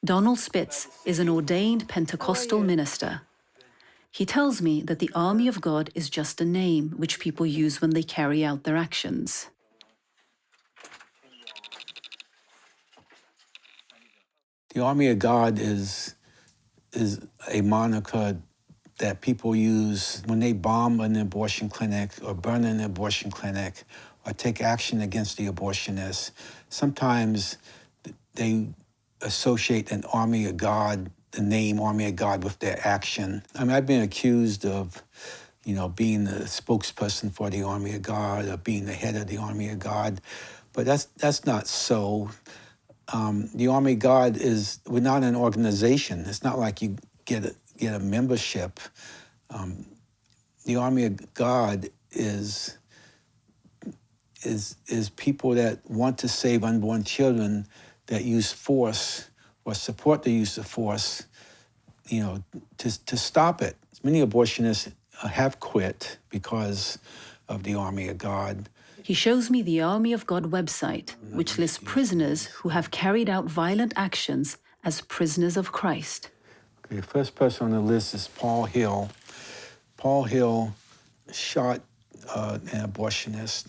Donald Spitz is an ordained Pentecostal minister. He tells me that the Army of God is just a name which people use when they carry out their actions. The Army of God is a moniker that people use when they bomb an abortion clinic or burn an abortion clinic or take action against the abortionists. Sometimes they associate an Army of God, the name Army of God, with their action. I mean, I've been accused of, being the spokesperson for the Army of God or being the head of the Army of God, but that's not so. The Army of God we're not an organization. It's not like you get a membership. The Army of God is people that want to save unborn children that use force or support the use of force, to stop it. Many abortionists have quit because of the Army of God. He shows me the Army of God website, which lists prisoners who have carried out violent actions as prisoners of Christ. The first person on the list is Paul Hill. Paul Hill shot an abortionist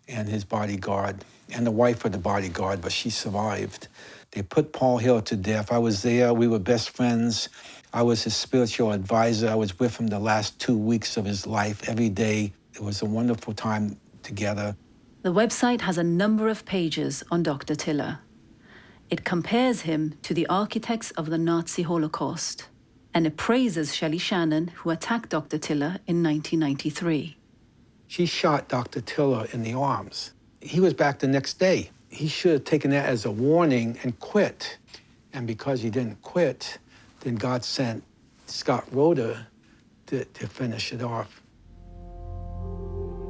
and his bodyguard, and the wife of the bodyguard, but she survived. They put Paul Hill to death. I was there. We were best friends. I was his spiritual advisor. I was with him the last 2 weeks of his life every day. It was a wonderful time together. The website has a number of pages on Dr. Tiller. It compares him to the architects of the Nazi Holocaust, and it praises Shelley Shannon, who attacked Dr. Tiller in 1993. She shot Dr. Tiller in the arms. He was back the next day. He should have taken that as a warning and quit. And because he didn't quit, then God sent Scott Roeder to finish it off.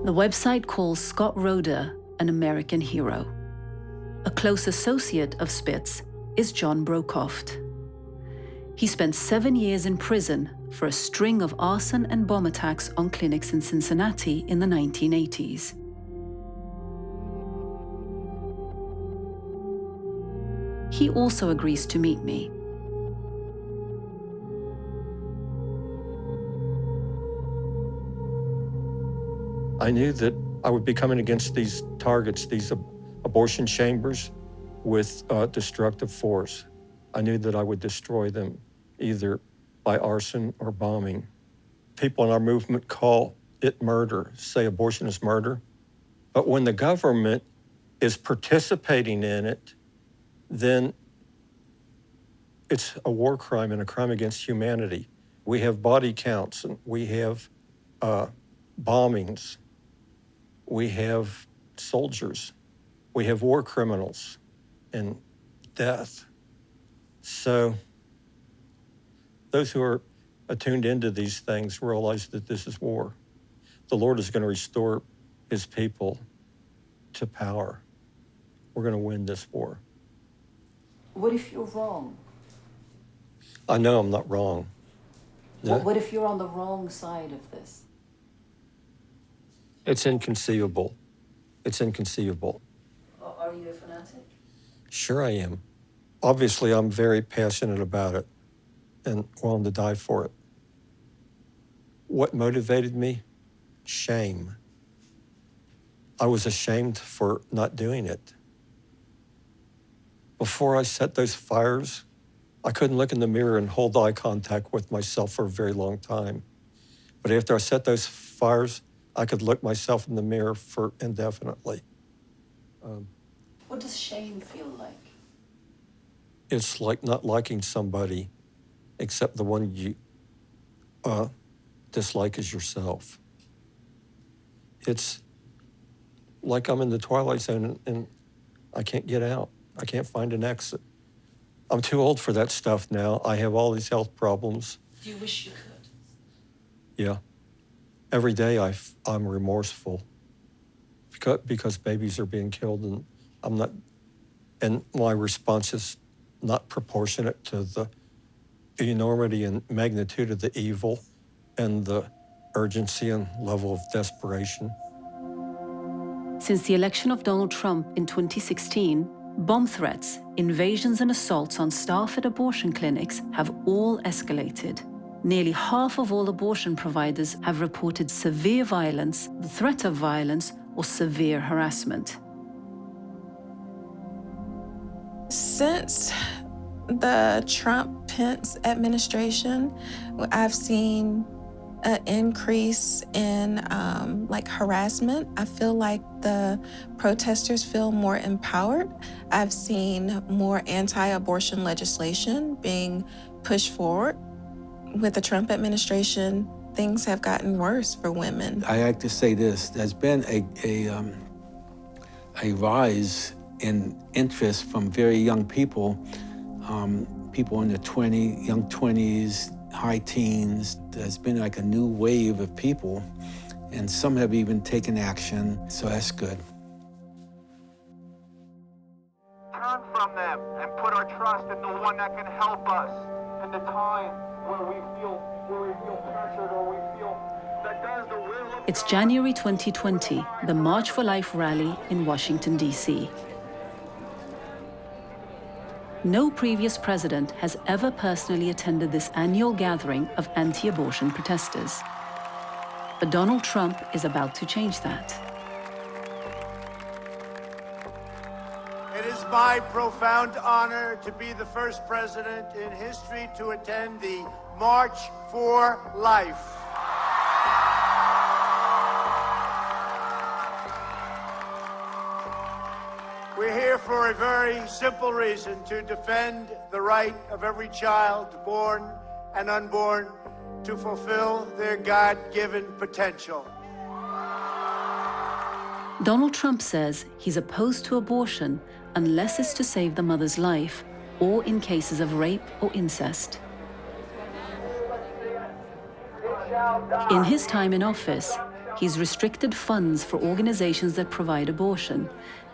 The website calls Scott Roeder an American hero. A close associate of Spitz is John Brokoft. He spent 7 years in prison for a string of arson and bomb attacks on clinics in Cincinnati in the 1980s. He also agrees to meet me. I knew that I would be coming against these targets, these abortion chambers, with destructive force. I knew that I would destroy them either by arson or bombing. People in our movement call it murder, say abortion is murder. But when the government is participating in it, then it's a war crime and a crime against humanity. We have body counts, and we have bombings. We have soldiers. We have war criminals and death. So those who are attuned into these things realize that this is war. The Lord is going to restore his people to power. We're going to win this war. What if you're wrong? I know I'm not wrong. No. What if you're on the wrong side of this? It's inconceivable. It's inconceivable. Are you a fanatic? Sure I am. Obviously, I'm very passionate about it and willing to die for it. What motivated me? Shame. I was ashamed for not doing it. Before I set those fires, I couldn't look in the mirror and hold eye contact with myself for a very long time. But after I set those fires, I could look myself in the mirror for indefinitely. What does shame feel like? It's like not liking somebody except the one you dislike as yourself. It's like I'm in the twilight zone and I can't get out. I can't find an exit. I'm too old for that stuff now. I have all these health problems. Do you wish you could? Yeah. Every day I'm remorseful because babies are being killed and I'm not, and my response is not proportionate to the enormity and magnitude of the evil and the urgency and level of desperation. Since the election of Donald Trump in 2016, bomb threats, invasions and assaults on staff at abortion clinics have all escalated. Nearly half of all abortion providers have reported severe violence, the threat of violence, or severe harassment. Since the Trump-Pence administration, I've seen an increase in harassment. I feel like the protesters feel more empowered. I've seen more anti-abortion legislation being pushed forward. With the Trump administration, things have gotten worse for women. I like to say this: there's been a rise in interest from very young people, people in their young 20s, high teens. There's been like a new wave of people, and some have even taken action, so that's good. Turn from them and put our trust in the one that can help us in the time where we feel pressured or we feel that does the will of It's January 2020, the March for Life rally in Washington, D.C. No previous president has ever personally attended this annual gathering of anti-abortion protesters. But Donald Trump is about to change that. It is my profound honor to be the first president in history to attend the March for Life. We're here for a very simple reason: to defend the right of every child, born and unborn, to fulfill their God-given potential. Donald Trump says he's opposed to abortion unless it's to save the mother's life or in cases of rape or incest. In his time in office, he's restricted funds for organizations that provide abortion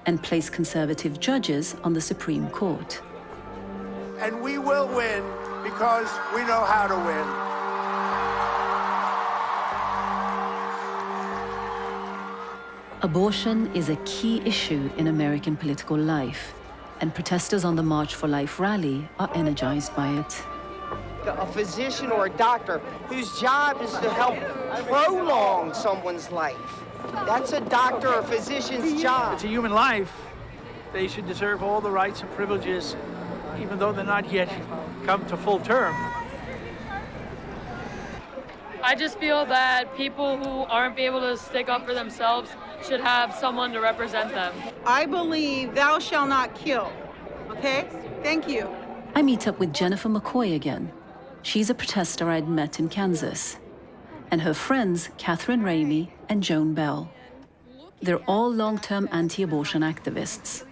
and placed conservative judges on the Supreme Court. And we will win because we know how to win. Abortion is a key issue in American political life, and protesters on the March for Life rally are energized by it. A physician or a doctor whose job is to help prolong someone's life. That's a doctor or physician's job. It's a human life. They should deserve all the rights and privileges, even though they're not yet come to full term. I just feel that people who aren't able to stick up for themselves should have someone to represent them. I believe thou shalt not kill. Okay? Thank you. I meet up with Jennifer McCoy again. She's a protester I'd met in Kansas, and her friends Catherine Ramey and Joan Bell. They're all long-term anti-abortion activists.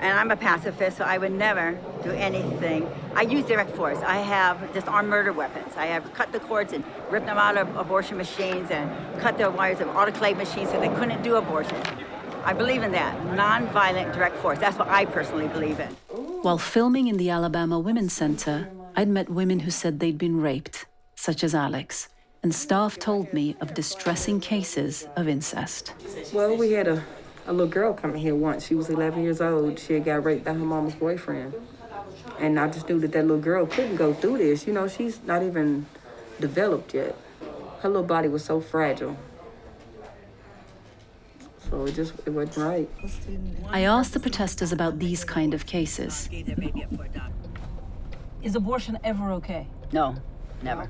And I'm a pacifist, so I would never do anything. I use direct force. I have disarmed murder weapons. I have cut the cords and ripped them out of abortion machines and cut the wires of autoclave machines so they couldn't do abortion. I believe in that. Nonviolent direct force. That's what I personally believe in. While filming in the Alabama Women's Center, I'd met women who said they'd been raped, such as Alex, and staff told me of distressing cases of incest. Well, we had a little girl come in here once. She was 11 years old. She had got raped by her mama's boyfriend. And I just knew that little girl couldn't go through this. You know, she's not even developed yet. Her little body was so fragile. So it wasn't right. I asked the protesters about these kind of cases. Is abortion ever okay? No, never.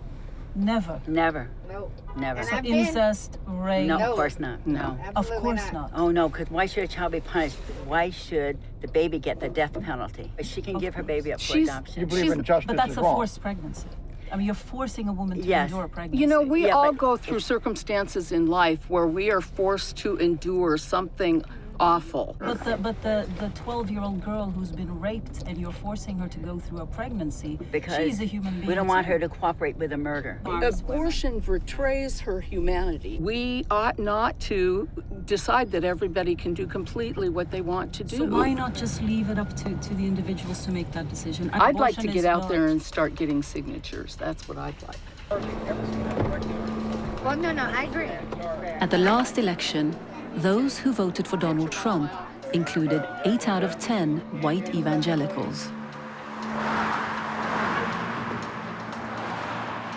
Never? Never. No. Never. So incest, rape? No, of course not. No. Of course not. Oh, no, because why should a child be punished? Why should the baby get the death penalty? She can give her baby up for adoption. You believe in justice but that's a forced pregnancy. I mean, you're forcing a woman to endure a pregnancy. You know, we all go through circumstances in life where we are forced to endure something awful. But the 12-year-old girl who's been raped and you're forcing her to go through a pregnancy, because she's a human being. We don't want her to cooperate with a murder. Abortion betrays her humanity. We ought not to decide that everybody can do completely what they want to do. So why not just leave it up to the individuals to make that decision? I'd like to get out there and start getting signatures. That's what I'd like. Well, no, I agree. At the last election, those who voted for Donald Trump included 8 out of 10 white evangelicals.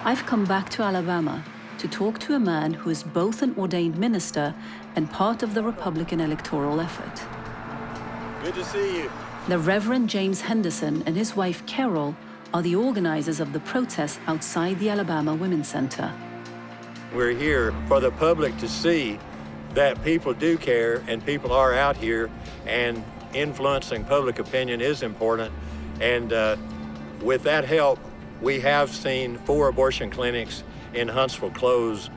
I've come back to Alabama to talk to a man who is both an ordained minister and part of the Republican electoral effort. Good to see you. The Reverend James Henderson and his wife Carol are the organizers of the protests outside the Alabama Women's Center. We're here for the public to see that people do care and people are out here, and influencing public opinion is important. And with that help, we have seen 4 abortion clinics in Huntsville close.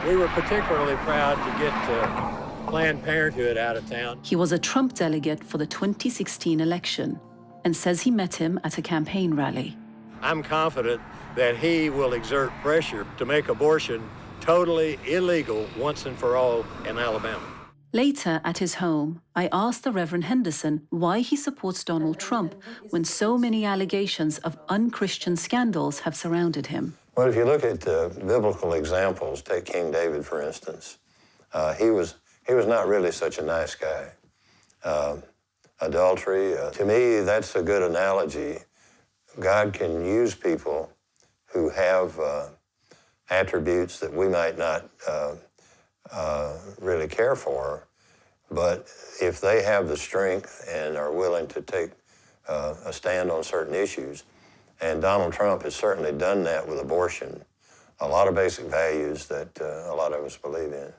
We were particularly proud to get Planned Parenthood out of town. He was a Trump delegate for the 2016 election and says he met him at a campaign rally. I'm confident that he will exert pressure to make abortion totally illegal once and for all in Alabama. Later, at his home, I asked the Reverend Henderson why he supports Donald Trump when so many allegations of un-Christian scandals have surrounded him. Well, if you look at biblical examples, take King David, for instance, he was not really such a nice guy. Adultery, to me, that's a good analogy. God can use people who have attributes that we might not really care for, but if they have the strength and are willing to take a stand on certain issues, and Donald Trump has certainly done that with abortion, a lot of basic values that a lot of us believe in.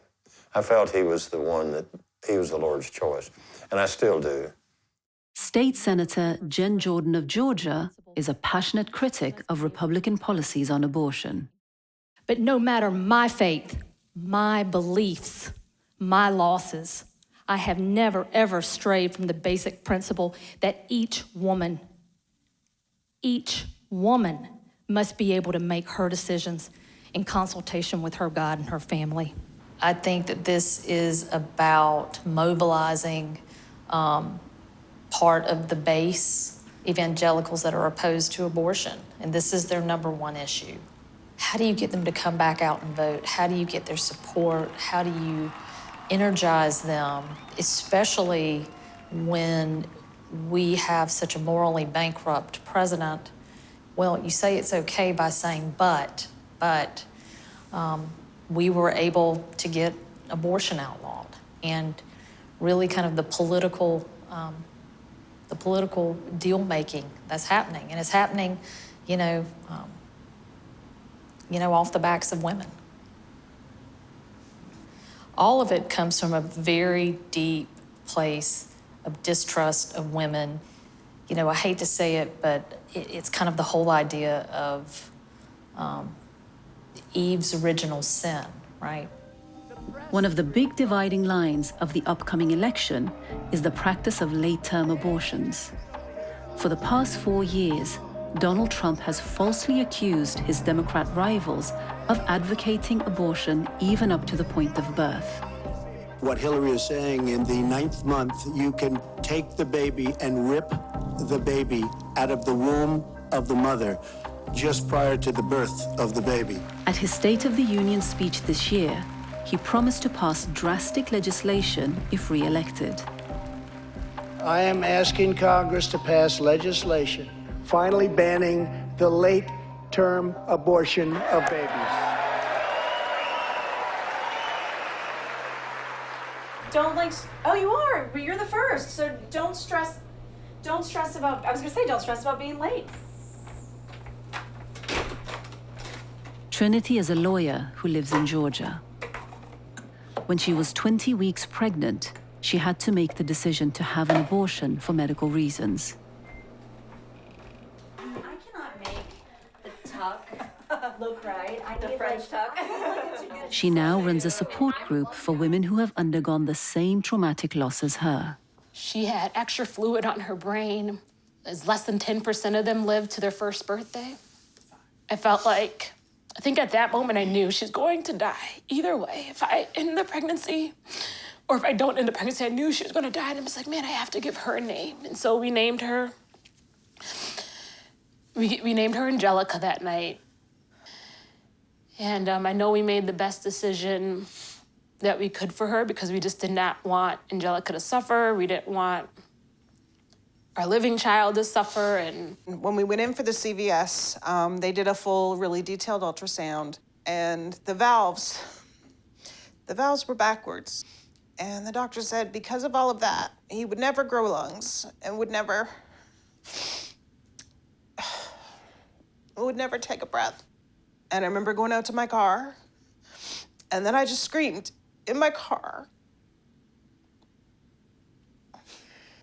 I felt he was the Lord's choice, and I still do. State Senator Jen Jordan of Georgia is a passionate critic of Republican policies on abortion. But no matter my faith, my beliefs, my losses, I have never, ever strayed from the basic principle that each woman must be able to make her decisions in consultation with her God and her family. I think that this is about mobilizing part of the base evangelicals that are opposed to abortion, and this is their #1 issue. How do you get them to come back out and vote? How do you get their support? How do you energize them, especially when we have such a morally bankrupt president? Well, you say it's okay by saying but we were able to get abortion outlawed, and really kind of the political deal making that's happening, and it's happening, off the backs of women. All of it comes from a very deep place of distrust of women. I hate to say it, but it's kind of the whole idea of Eve's original sin, right? One of the big dividing lines of the upcoming election is the practice of late-term abortions. For the past 4 years, Donald Trump has falsely accused his Democrat rivals of advocating abortion even up to the point of birth. what Hillary is saying, in the 9th month, you can take the baby and rip the baby out of the womb of the mother just prior to the birth of the baby. At his State of the Union speech this year, he promised to pass drastic legislation if re-elected. I am asking Congress to pass legislation finally banning the late-term abortion of babies. Don't oh, you are, but you're the first, so don't stress about, I was gonna say, don't stress about being late. Trinity is a lawyer who lives in Georgia. When she was 20 weeks pregnant, she had to make the decision to have an abortion for medical reasons. I cannot make the tuck look right. I need the French tuck. She now runs a support group for women who have undergone the same traumatic loss as her. She had extra fluid on her brain. As less than 10% of them lived to their first birthday. I felt like, I think at that moment I knew she's going to die either way. If I end the pregnancy or if I don't end the pregnancy, I knew she was going to die. And I was like, man, I have to give her a name. And so we named her, we named her Angelica that night. And I know we made the best decision that we could for her because we just did not want Angelica to suffer. We didn't want our living child to suffer. And when we went in for the CVS, they did a full, really detailed ultrasound, and the valves were backwards. And the doctor said because of all of that, he would never grow lungs and would never take a breath. And I remember going out to my car, and then I just screamed in my car.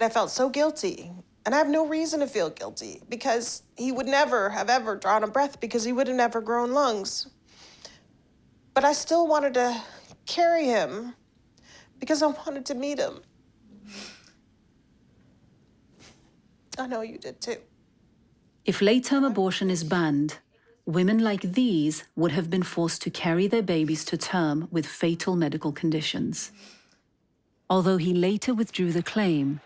I felt so guilty, and I have no reason to feel guilty because he would never have ever drawn a breath because he would have never grown lungs. But I still wanted to carry him because I wanted to meet him. I know you did too. If late-term abortion is banned, women like these would have been forced to carry their babies to term with fatal medical conditions. Although he later withdrew the claim,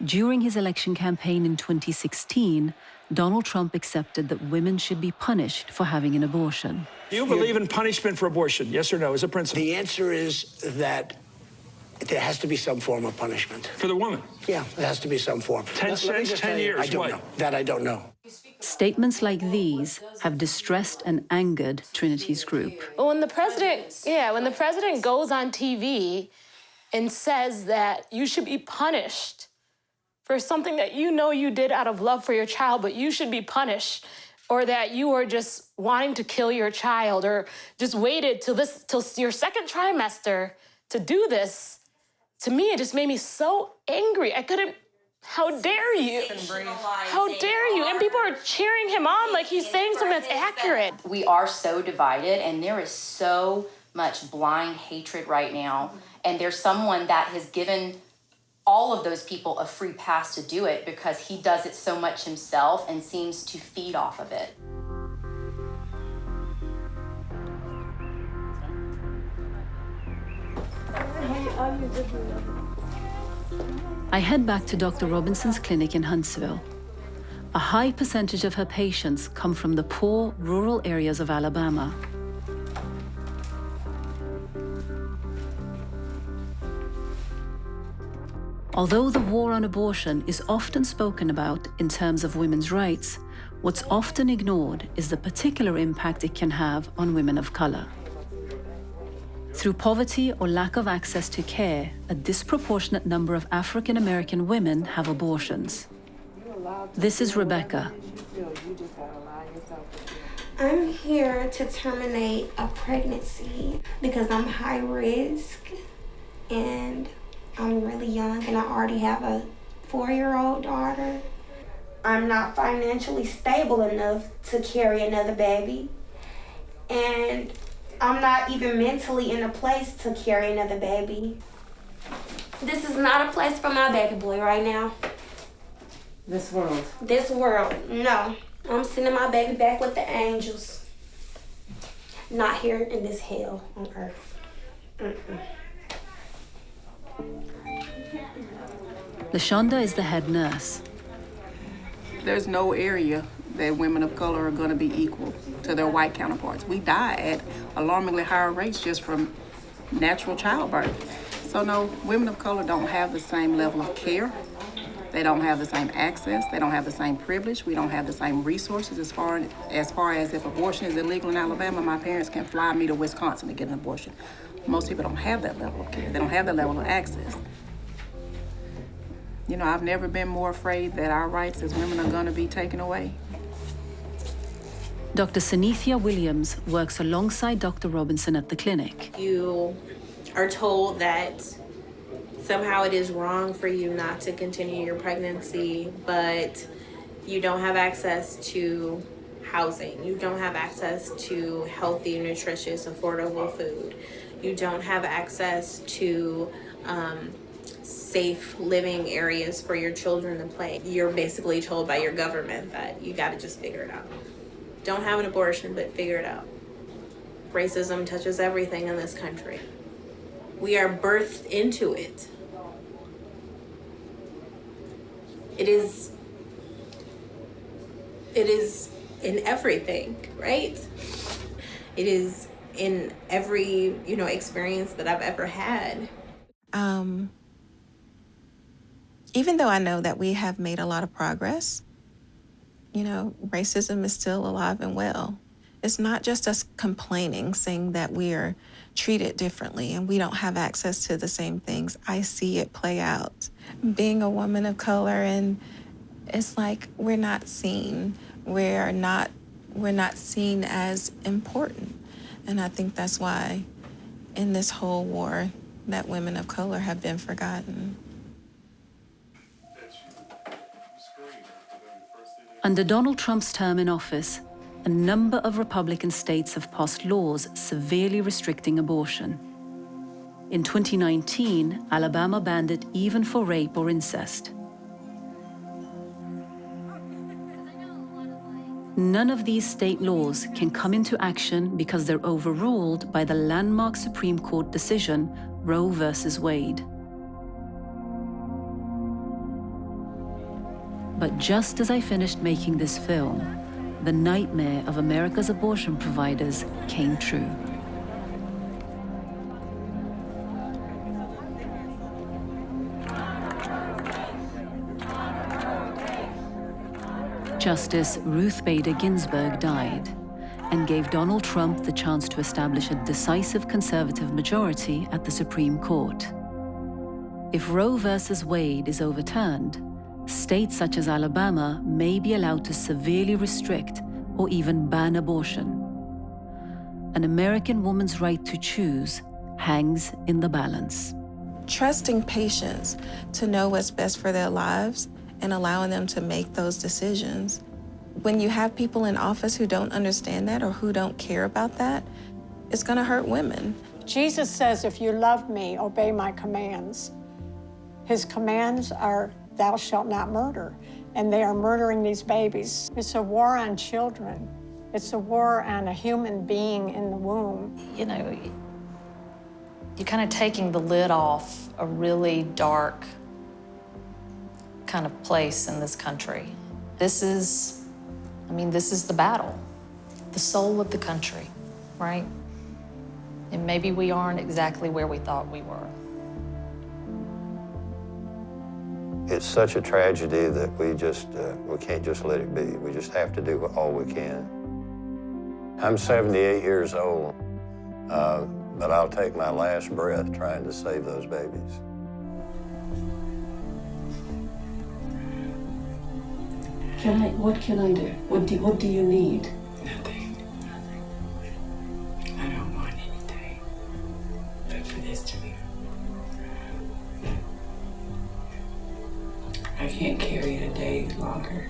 during his election campaign in 2016, Donald Trump accepted that women should be punished for having an abortion. Do you believe in punishment for abortion, yes or no, as a principle? The answer is that there has to be some form of punishment. For the woman? Yeah, there has to be some form. 10 cents, 10 years, I don't what? know. That I don't know. Statements like these have distressed and angered Trinity's group. When the president goes on TV and says that you should be punished for something that you know you did out of love for your child, but you should be punished, or that you are just wanting to kill your child, or just waited till your second trimester to do this, to me, it just made me so angry. I couldn't, how dare you? How dare you? And people are cheering him on like he's saying something that's accurate. We are so divided, and there is so much blind hatred right now. And there's someone that has given all of those people a free pass to do it because he does it so much himself and seems to feed off of it. I head back to Dr. Robinson's clinic in Huntsville. A high percentage of her patients come from the poor, rural areas of Alabama. Although the war on abortion is often spoken about in terms of women's rights, what's often ignored is the particular impact it can have on women of color. Through poverty or lack of access to care, a disproportionate number of African American women have abortions. This is Rebecca. I'm here to terminate a pregnancy because I'm high risk and I'm really young and I already have a 4-year-old daughter. I'm not financially stable enough to carry another baby. And I'm not even mentally in a place to carry another baby. This is not a place for my baby boy right now. This world? This world, no. I'm sending my baby back with the angels. Not here in this hell on earth. LaShonda is the head nurse. There's no area that women of color are going to be equal to their white counterparts. We die at alarmingly higher rates just from natural childbirth. So no, women of color don't have the same level of care. They don't have the same access. They don't have the same privilege. We don't have the same resources as far as if abortion is illegal in Alabama, my parents can fly me to Wisconsin to get an abortion. Most people don't have that level of care. They don't have that level of access. You know, I've never been more afraid that our rights as women are going to be taken away. Dr. Sanithia Williams works alongside Dr. Robinson at the clinic. You are told that somehow it is wrong for you not to continue your pregnancy, but you don't have access to housing. You don't have access to healthy, nutritious, affordable food. You don't have access to safe living areas for your children to play. You're basically told by your government that you gotta just figure it out. Don't have an abortion, but figure it out. Racism touches everything in this country. We are birthed into it. It is in everything, right? It is in every, experience that I've ever had. Even though I know that we have made a lot of progress, racism is still alive and well. It's not just us complaining, saying that we are treated differently and we don't have access to the same things. I see it play out. Being a woman of color, and it's like we're not seen. We're not seen as important. And I think that's why in this whole war that women of color have been forgotten. Under Donald Trump's term in office, a number of Republican states have passed laws severely restricting abortion. In 2019, Alabama banned it even for rape or incest. None of these state laws can come into action because they're overruled by the landmark Supreme Court decision, Roe versus Wade. But just as I finished making this film, the nightmare of America's abortion providers came true. Justice Ruth Bader Ginsburg died and gave Donald Trump the chance to establish a decisive conservative majority at the Supreme Court. If Roe versus Wade is overturned, states such as Alabama may be allowed to severely restrict or even ban abortion. An American woman's right to choose hangs in the balance. Trusting patients to know what's best for their lives and allowing them to make those decisions. When you have people in office who don't understand that or who don't care about that, it's going to hurt women. Jesus says, if you love me, obey my commands. His commands are, thou shalt not murder. And they are murdering these babies. It's a war on children. It's a war on a human being in the womb. You're kind of taking the lid off a really dark kind of place in this country. This is the battle, the soul of the country, right? And maybe we aren't exactly where we thought we were. It's such a tragedy that we can't just let it be. We just have to do all we can. I'm 78 years old, but I'll take my last breath trying to save those babies. What can I do? What do you need? Nothing. I don't want anything but for this to be. I can't carry it a day longer.